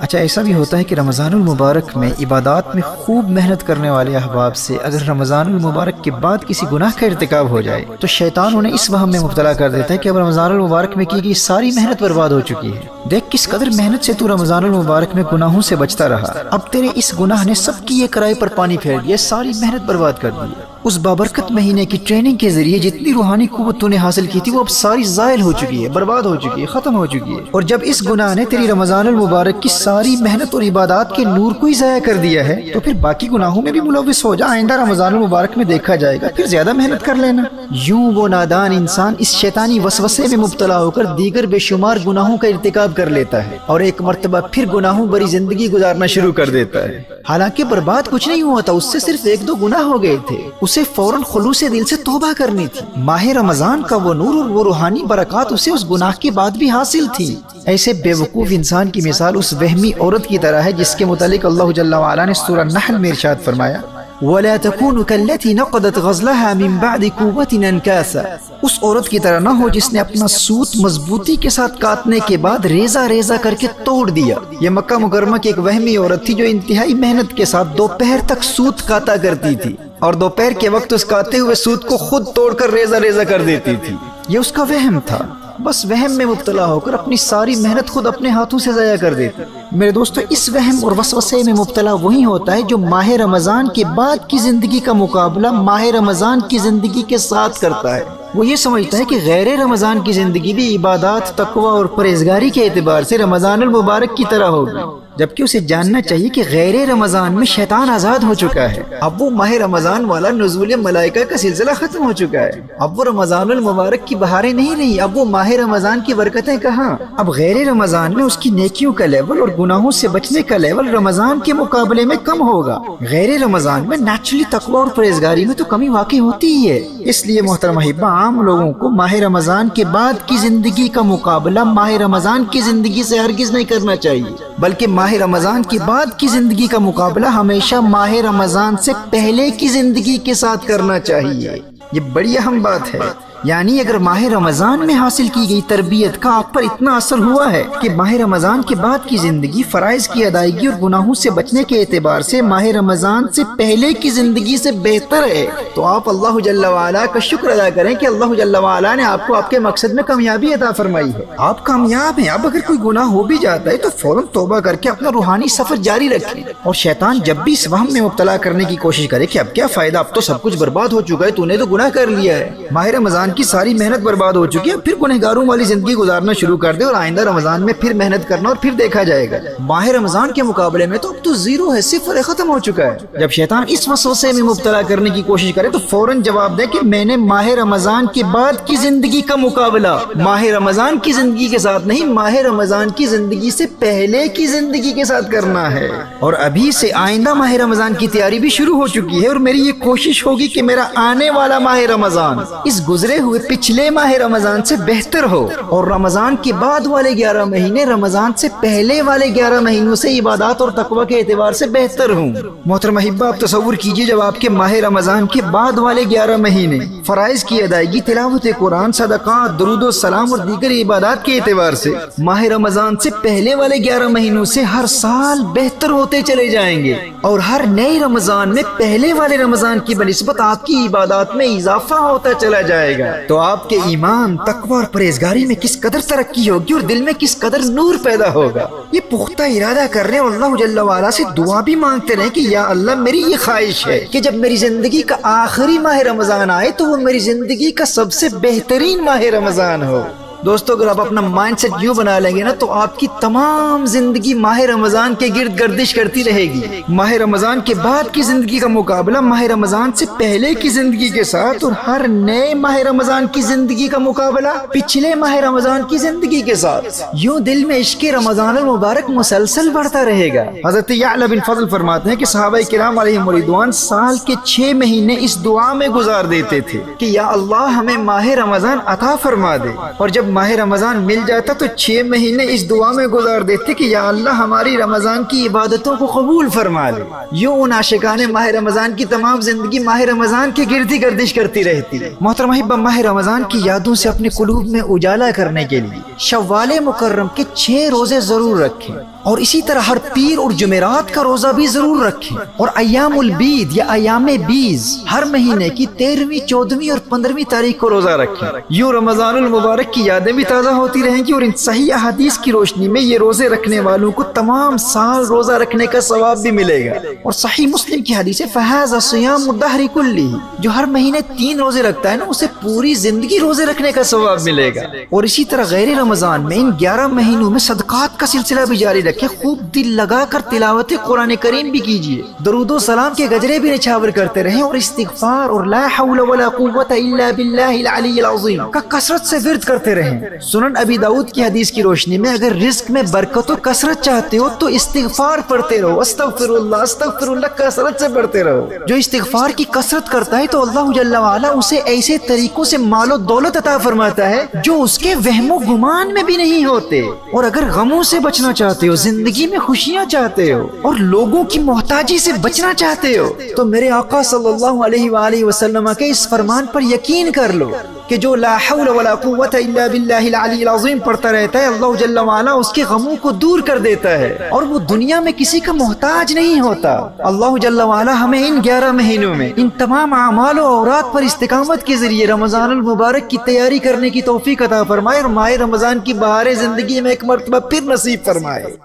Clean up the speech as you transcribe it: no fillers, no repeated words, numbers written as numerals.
اچھا ایسا بھی ہوتا ہے کہ رمضان المبارک میں عبادات میں خوب محنت کرنے والے احباب سے اگر رمضان المبارک کے بعد کسی گناہ کا ارتکاب ہو جائے تو شیطان انہیں اس وہم میں مبتلا کر دیتا ہے کہ اب رمضان المبارک میں کی گئی ساری محنت برباد ہو چکی ہے۔ دیکھ کس قدر محنت سے تو رمضان المبارک میں گناہوں سے بچتا رہا، اب تیرے اس گناہ نے سب کی یہ کرائے پر پانی پھیر دیا، ساری محنت برباد کر دی۔ اس بابرکت مہینے کی ٹریننگ کے ذریعے جتنی روحانی قوت تو نے حاصل کی تھی وہ اب ساری زائل ہو چکی ہے، برباد ہو چکی ہے، ختم ہو چکی ہے۔ اور جب اس گناہ نے تیری رمضان المبارک کی ساری محنت اور عبادات کے نور کو ہی ضائع کر دیا ہے تو پھر باقی گناہوں میں بھی ملوث ہو جا، آئندہ رمضان المبارک میں دیکھا جائے گا، پھر زیادہ محنت کر لینا۔ یوں وہ نادان انسان اس شیطانی وسوسے میں مبتلا ہو کر دیگر بے شمار گناہوں کا ارتکاب کر لیتا ہے اور ایک مرتبہ پھر گناہوں بری زندگی گزارنا شروع کر دیتا ہے۔ حالانکہ برباد کچھ نہیں ہوا تھا، اس سے صرف ایک دو گناہ ہو گئے تھے، اسے فوراً خلوص دل سے توبہ کرنی تھی۔ ماہ رمضان کا وہ نور اور وہ روحانی برکات اسے اس گناہ کے بعد بھی حاصل تھی۔ ایسے بے وقوف انسان کی مثال اس وہمی عورت کی طرح ہے جس کے متعلق اللہ جل وعلا نے سورہ نحل میں ارشاد فرمایا وَلَا تَكُونُ كَالَّتِي نَقَضَتْ غَزْلَهَا مِن بَعْدِ قُوَّةٍ أَنْكَاثًا، اس عورت کی طرح نہ ہو جس نے اپنا سوت مضبوطی کے ساتھ کاٹنے کے بعد ریزہ ریزہ کر کے توڑ دیا۔ یہ مکہ مکرمہ کی ایک وہمی عورت تھی جو انتہائی محنت کے ساتھ دوپہر تک سوت کاتا کرتی تھی اور دوپہر کے وقت اس کاتے ہوئے سوت کو خود توڑ کر ریزہ ریزہ کر دیتی تھی۔ یہ اس کا وہم تھا، بس وہم میں مبتلا ہو کر اپنی ساری محنت خود اپنے ہاتھوں سے ضائع کر دیتی۔ میرے دوستو، اس وہم اور وسوسے میں مبتلا وہی ہوتا ہے جو ماہ رمضان کے بعد کی زندگی کا مقابلہ ماہ رمضان کی زندگی کے ساتھ کرتا ہے۔ وہ یہ سمجھتا ہے کہ غیر رمضان کی زندگی بھی عبادات، تقوی اور پرہیزگاری کے اعتبار سے رمضان المبارک کی طرح ہوگی، جبکہ اسے جاننا چاہیے کہ غیر رمضان میں شیطان آزاد ہو چکا ہے۔ اب وہ ماہ رمضان والا نزول ملائکہ کا سلسلہ ختم ہو چکا ہے، اب وہ رمضان المبارک کی بہاریں نہیں رہی، اب وہ ماہ رمضان کی برکتیں کہاں۔ اب غیر رمضان میں اس کی نیکیوں کا لیول اور گناہوں سے بچنے کا لیول رمضان کے مقابلے میں کم ہوگا۔ غیر رمضان میں نیچرلی تقوی اور پرہیزگاری میں تو کمی واقع ہوتی ہی ہے۔ اس لیے محترم احبہ، عام لوگوں کو ماہ رمضان کے بعد کی زندگی کا مقابلہ ماہ رمضان کی زندگی سے ہرگز نہیں کرنا چاہیے، بلکہ ماہ رمضان کے بعد کی زندگی کا مقابلہ ہمیشہ ماہ رمضان سے پہلے کی زندگی کے ساتھ کرنا چاہیے۔ یہ بڑی اہم بات ہے۔ یعنی اگر ماہ رمضان میں حاصل کی گئی تربیت کا آپ پر اتنا اثر ہوا ہے کہ ماہ رمضان کے بعد کی زندگی فرائض کی ادائیگی اور گناہوں سے بچنے کے اعتبار سے ماہ رمضان سے پہلے کی زندگی سے بہتر ہے، تو آپ اللہ جل وعلا کا شکر ادا کریں کہ اللہ جل وعلا نے آپ کو آپ کے مقصد میں کامیابی عطا فرمائی ہے، آپ کامیاب ہیں۔ اب اگر کوئی گناہ ہو بھی جاتا ہے تو فوراً توبہ کر کے اپنا روحانی سفر جاری رکھیں، اور شیطان جب بھی اس وہم میں مبتلا کرنے کی کوشش کرے کہ اب کیا فائدہ، اب تو سب کچھ برباد ہو چکا ہے، تو نے تو گناہ کر لیا ہے، ماہ رمضان کی ساری محنت برباد ہو چکی ہے، پھر گنہگاروں والی زندگی گزارنا شروع کر دے اور آئندہ رمضان میں پھر محنت کرنا اور پھر دیکھا جائے گا۔ ماہ رمضان کے مقابلے میں تو اب تو زیرو ہے، صفر ہے، ختم ہو چکا ہے۔ جب شیطان اس وسوسے میں مبتلا کرنے کی کوشش کرے تو فوراً جواب دے کہ میں نے ماہ رمضان کے بعد کی زندگی کا مقابلہ ماہ رمضان کی زندگی کے ساتھ نہیں، ماہ رمضان کی زندگی سے پہلے کی زندگی کے ساتھ کرنا ہے۔ اور ابھی سے آئندہ ماہ رمضان کی تیاری بھی شروع ہو چکی ہے، اور میری یہ کوشش ہوگی کہ میرا آنے والا ماہ رمضان اس گزرے ہوئے پچھلے ماہ رمضان سے بہتر ہو، اور رمضان کے بعد والے 11 مہینے رمضان سے پہلے والے 11 مہینوں سے عبادات اور تقوی کے اعتبار سے بہتر ہوں۔ محترم احبہ، آپ تصور کیجئے جب آپ کے ماہ رمضان کے بعد والے 11 مہینے فرائض کی ادائیگی، تلاوت قرآن، صدقات، درود و سلام اور دیگر عبادات کے اعتبار سے ماہ رمضان سے پہلے والے 11 مہینوں سے ہر سال بہتر ہوتے چلے جائیں گے، اور ہر نئے رمضان میں پہلے والے رمضان کی بنسبت آپ کی عبادات میں اضافہ ہوتا چلا جائے گا، تو آپ کے ایمان، تقوی اور پرہیزگاری میں کس قدر ترقی ہوگی اور دل میں کس قدر نور پیدا ہوگا۔ یہ پختہ ارادہ کر رہے اور اللہ جل وعلا سے دعا بھی مانگتے رہے کہ یا اللہ، میری یہ خواہش ہے کہ جب میری زندگی کا آخری ماہ رمضان آئے تو وہ میری زندگی کا سب سے بہترین ماہ رمضان ہو۔ دوستو، اگر آپ اپنا مائنڈ سیٹ یوں بنا لیں گے نا تو آپ کی تمام زندگی ماہ رمضان کے گرد گردش کرتی رہے گی۔ ماہ رمضان کے بعد کی زندگی کا مقابلہ ماہ رمضان سے پہلے کی زندگی کے ساتھ، اور ہر نئے ماہ رمضان کی زندگی کا مقابلہ پچھلے ماہ رمضان کی زندگی کے ساتھ۔ یوں دل میں عشق رمضان المبارک مسلسل بڑھتا رہے گا۔ حضرت یعلا بن فضل فرماتے ہیں کہ صحابہ کرام علیہم رضوان سال کے 6 مہینے اس دعا میں گزار دیتے تھے کہ یا اللہ، ہمیں ماہ رمضان عطا فرما دے، اور جب ماہ رمضان مل جاتا تو 6 مہینے اس دعا میں گزار دیتے کہ یا اللہ، ہماری رمضان کی عبادتوں کو قبول فرما لے۔ یوں ان عاشقان ماہ رمضان کی تمام زندگی ماہ رمضان کے گرد ہی گردش کرتی رہتی ہے۔ محترم احبہ، ماہ رمضان کی یادوں سے اپنے قلوب میں اجالا کرنے کے لیے شوال مکرم کے 6 روزے ضرور رکھیں۔ اور اسی طرح ہر پیر اور جمعرات کا روزہ بھی ضرور رکھیں، اور ایام البید یا ایام بیز ہر مہینے کی 13ویں 14ویں اور 15ویں تاریخ کو روزہ رکھیں۔ یوں رمضان المبارک کی یادیں بھی تازہ ہوتی رہیں گی، اور ان صحیح احادیث کی روشنی میں یہ روزے رکھنے والوں کو تمام سال روزہ رکھنے کا ثواب بھی ملے گا۔ اور صحیح مسلم کی حدیث ہے فَهَذَا صِيَامُ الدَّهْرِ كُلِّهِ، جو ہر مہینے 3 روزے رکھتا ہے نا اسے پوری زندگی روزے رکھنے کا ثواب ملے گا۔ اور اسی طرح غیر رمضان میں ان 11 مہینوں میں صدقات کا سلسلہ بھی جاری رکھے، خوب دل لگا کر تلاوت قرآن کریم بھی کیجیے، درود و سلام کے گجرے بھی نچھاور کرتے رہیں، اور استغفار اور لا حول ولا قوت الا باللہ العلی العظیم کا کثرت سے ورد کرتے رہیں۔ سنن ابی داؤد کی حدیث کی روشنی میں اگر رزق میں برکت و کثرت چاہتے ہو تو استغفار پڑھتے رہو، استغفر اللہ کثرت سے پڑھتے رہو۔ جو استغفار کی کثرت کرتا ہے تو اللہ جل وعلا اسے ایسے طریقوں سے مال و دولت عطا فرماتا ہے جو اس کے وہم و گمان میں بھی نہیں ہوتے۔ اور اگر غموں سے بچنا چاہتے ہو، زندگی میں خوشیاں چاہتے ہو، اور لوگوں کی محتاجی سے بچنا چاہتے ہو، تو میرے آقا صلی اللہ علیہ وآلہ وسلم کے اس فرمان پر یقین کر لو کہ جو لا حول ولا قوت الا باللہ العلی العظیم پڑھتا رہتا ہے، اللہ جل وعلا اس کے غموں کو دور کر دیتا ہے، اور وہ دنیا میں کسی کا محتاج نہیں ہوتا۔ اللہ جل وعلا ہمیں ان 11 مہینوں میں ان تمام اعمال و اورات پر استقامت کے ذریعے رمضان المبارک کی تیاری کرنے کی توفیق عطا فرمائے، اور ماہ رمضان کی بہار زندگی میں ایک مرتبہ پھر نصیب فرمائے۔